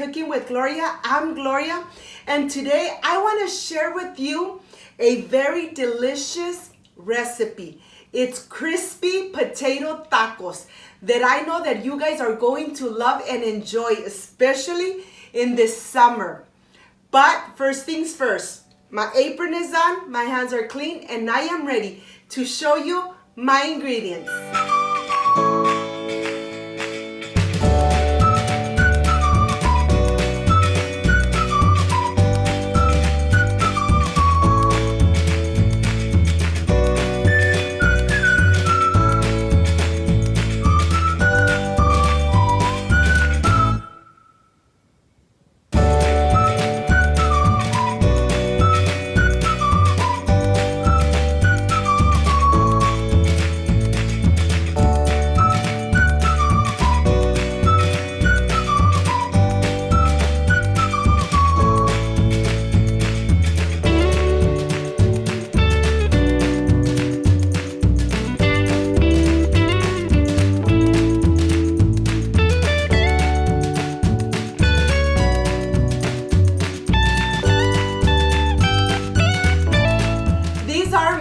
Cooking with Gloria. I'm Gloria, and today I want to share with you a very delicious recipe. It's crispy potato tacos that I know that you guys are going to love and enjoy, especially in this summer. But first things first, my apron is on, my hands are clean, and I am ready to show you my ingredients.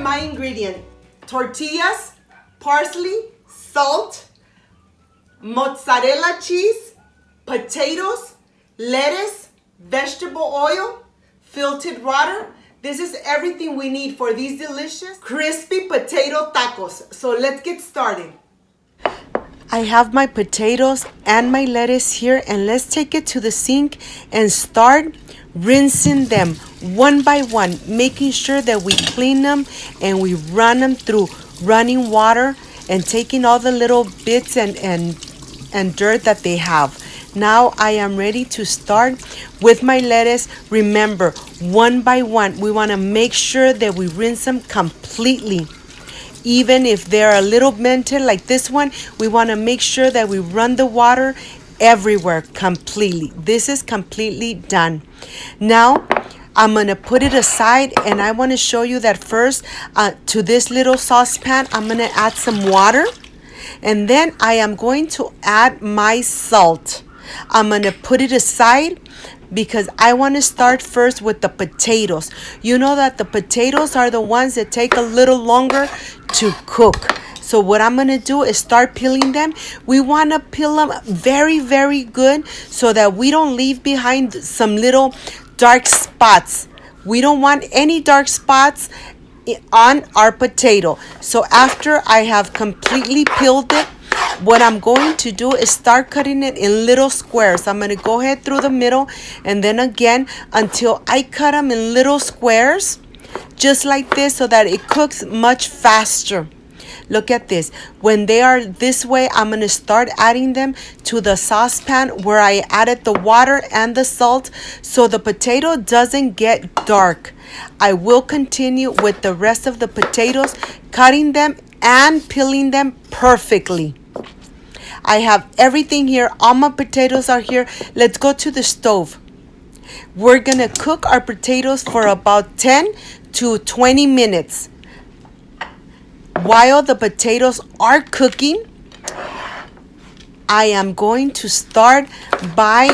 My ingredient: tortillas, parsley, salt, mozzarella cheese, potatoes, lettuce, vegetable oil, filtered water. This is everything we need for these delicious crispy potato tacos. So let's get started. I have my potatoes and my lettuce here, and let's take it to the sink and start rinsing them one by one, making sure that we clean them and we run them through running water and taking all the little bits and dirt that they have. Now I am ready to start with my lettuce. Remember, one by one, we want to make sure that we rinse them completely. Even if they're a little dented like this one, we want to make sure that we run the water everywhere completely. This is completely done. Now I'm gonna put it aside, and I want to show you that first to this little saucepan I'm gonna add some water, and then I am going to add my salt. I'm gonna put it aside because I want to start first with the potatoes. You know that the potatoes are the ones that take a little longer to cook. So what I'm going to do is start peeling them. We want to peel them very, very good so that we don't leave behind some little dark spots. We don't want any dark spots on our potato. So after I have completely peeled it, what I'm going to do is start cutting it in little squares. I'm going to go ahead through the middle and then again until I cut them in little squares, just like this, so that it cooks much faster. Look at this. When they are this way, I'm going to start adding them to the saucepan where I added the water and the salt so the potato doesn't get dark. I will continue with the rest of the potatoes, cutting them and peeling them perfectly. I have everything here. All my potatoes are here. Let's go to the stove. We're going to cook our potatoes for about 10 to 20 minutes. While the potatoes are cooking, I am going to start by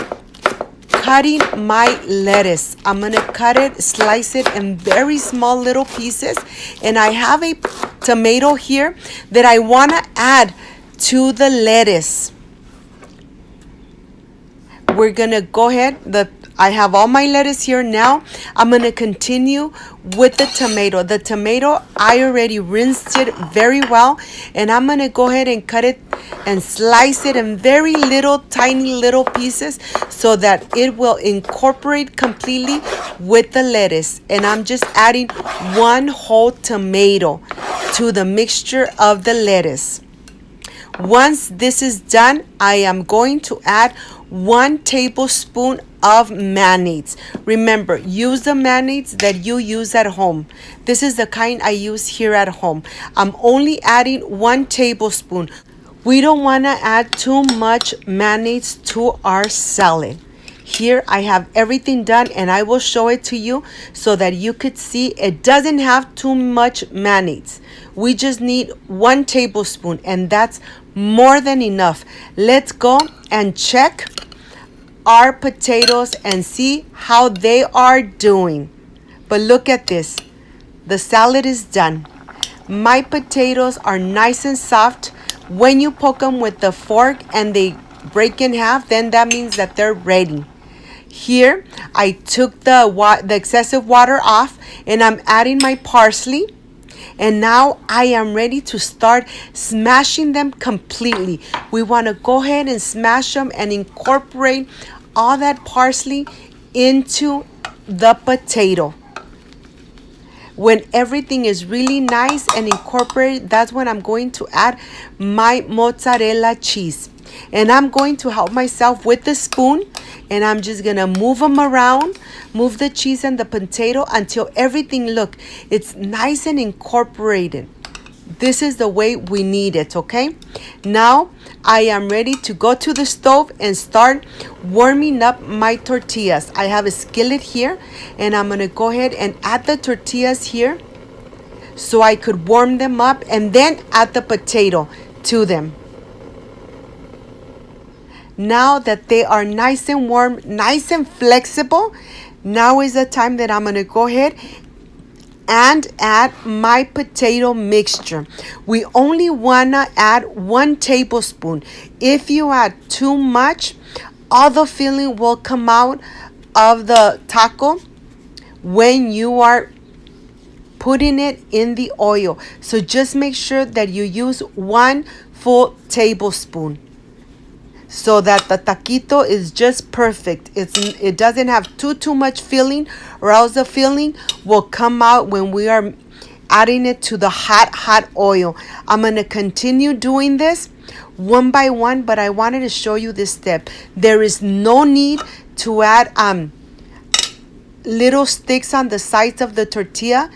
cutting my lettuce. I'm going to cut it, slice it in very small little pieces. And I have a tomato here that I want to add to the lettuce. We're going to go ahead. I have all my lettuce here now. I'm going to continue with the tomato. The tomato, I already rinsed it very well. And I'm going to go ahead and cut it and slice it in very little, tiny little pieces so that it will incorporate completely with the lettuce. And I'm just adding one whole tomato to the mixture of the lettuce. Once this is done, I am going to add 1 tablespoon of mayonnaise. Remember, use the mayonnaise that you use at home. This is the kind I use here at home. I'm only adding 1 tablespoon. We don't want to add too much mayonnaise to our salad. Here I have everything done, and I will show it to you so that you could see it doesn't have too much mayonnaise. We just need 1 tablespoon, and that's more than enough. Let's go and check our potatoes and see how they are doing. But look at this. The salad is done. My potatoes are nice and soft. When you poke them with the fork and they break in half, then that means that they're ready. Here, I took the excessive water off and I'm adding my parsley. And now I am ready to start smashing them completely. We want to go ahead and smash them and incorporate all that parsley into the potato. When everything is really nice and incorporated, that's when I'm going to add my mozzarella cheese. And I'm going to help myself with the spoon, and I'm just gonna move them around, move the cheese and the potato until everything, look, it's nice and incorporated. This is the way we need it, okay? Now I am ready to go to the stove and start warming up my tortillas. I have a skillet here, and I'm gonna go ahead and add the tortillas here so I could warm them up and then add the potato to them. Now that they are nice and warm, nice and flexible, now is the time that I'm going to go ahead and add my potato mixture. We only want to add 1 tablespoon. If you add too much, all the filling will come out of the taco when you are putting it in the oil. So just make sure that you use 1 full tablespoon, so that the taquito is just perfect. It doesn't have too much filling, or else the filling will come out when we are adding it to the hot oil. I'm going to continue doing this one by one, but I wanted to show you this step. There is no need to add little sticks on the sides of the tortilla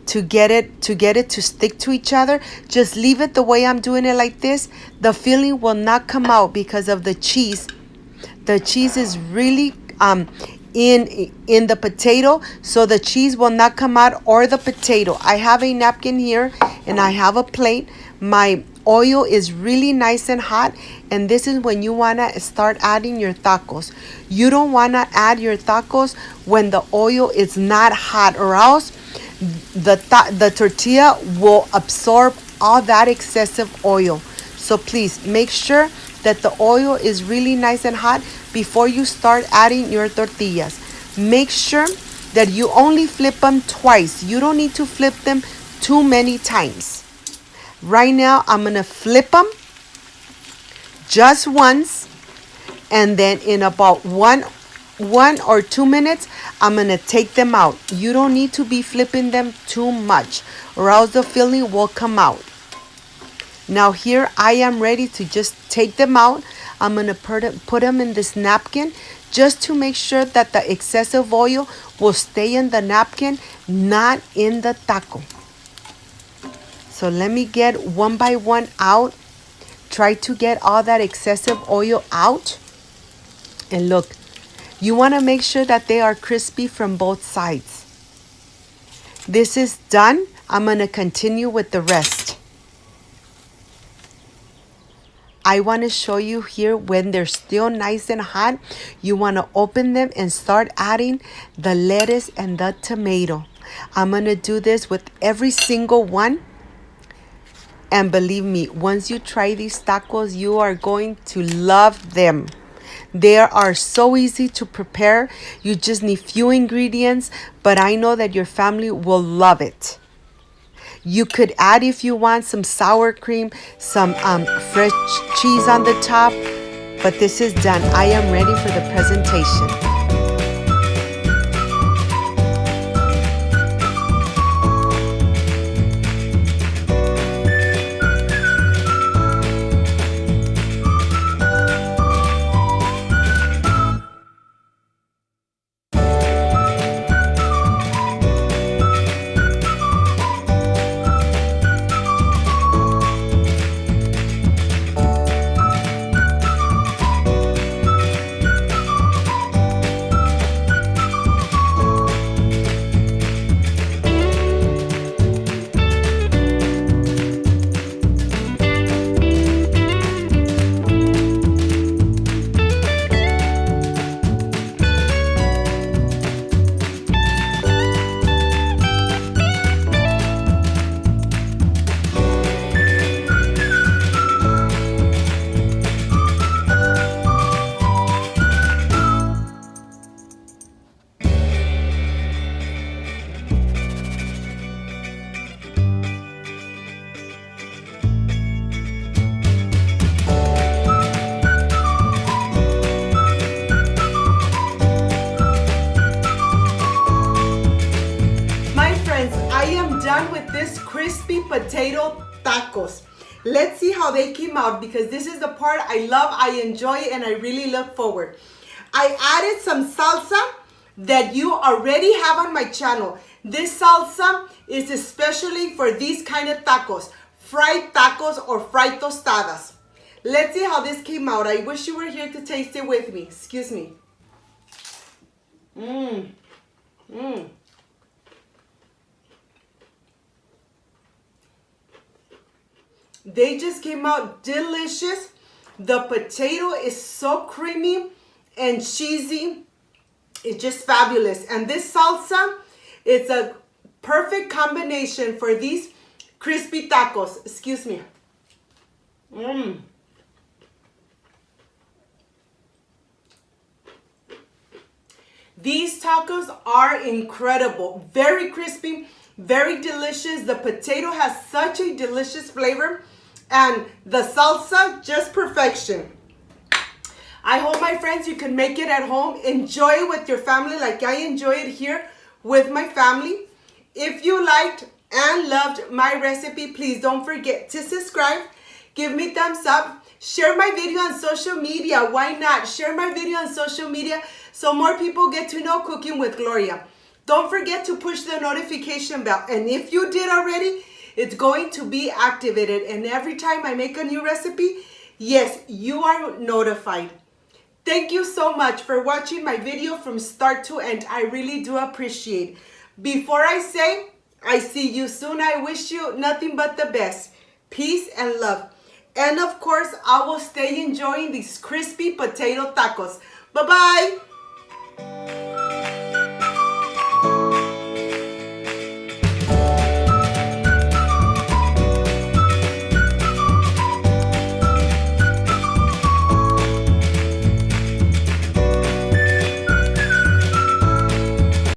to get it to stick to each other. Just leave it the way I'm doing it, like this. The filling will not come out because of the cheese. The cheese is really in the potato, so the cheese will not come out, or the potato. I have a napkin here and I have a plate. My oil is really nice and hot, and this is when you want to start adding your tacos. You don't want to add your tacos when the oil is not hot, or else the tortilla will absorb all that excessive oil. So please make sure that the oil is really nice and hot before you start adding your tortillas. Make sure that you only flip them twice. You don't need to flip them too many times. Right now I'm gonna flip them just once, and then in about one or 2 minutes, I'm going to take them out. You don't need to be flipping them too much, or else the filling will come out. Now here I am ready to just take them out. I'm going to put them in this napkin just to make sure that the excessive oil will stay in the napkin, not in the taco. So let me get one by one out. Try to get all that excessive oil out. And look, you want to make sure that they are crispy from both sides. This is done. I'm going to continue with the rest. I want to show you here when they're still nice and hot. You want to open them and start adding the lettuce and the tomato. I'm going to do this with every single one. And believe me, once you try these tacos, you are going to love them. They are so easy to prepare. You just need few ingredients, but I know that your family will love it. You could add, if you want, some sour cream, some fresh cheese on the top, but this is done. I am ready for the presentation. done with this crispy potato tacos. Let's see how they came out, because this is the part I love, I enjoy, and I really look forward. I added some salsa that you already have on my channel. This salsa is especially for these kind of tacos, fried tacos or fried tostadas. Let's see how this came out. I wish you were here to taste it with me. Excuse me. They just came out delicious. The potato is so creamy and cheesy. It's just fabulous. And this salsa, it's a perfect combination for these crispy tacos. Excuse me. These tacos are incredible. Very crispy, very delicious. The potato has such a delicious flavor. And the salsa, just perfection. I hope, my friends, you can make it at home. Enjoy it with your family like I enjoy it here with my family. If you liked and loved my recipe, please don't forget to subscribe. Give me thumbs up. Share my video on social media. Why not? Share my video on social media so more people get to know Cooking with Gloria. Don't forget to push the notification bell. And if you did already, it's going to be activated. And every time I make a new recipe, yes, you are notified. Thank you so much for watching my video from start to end. I really do appreciate. Before I say, I see you soon, I wish you nothing but the best. Peace and love. And of course, I will stay enjoying these crispy potato tacos. Bye-bye.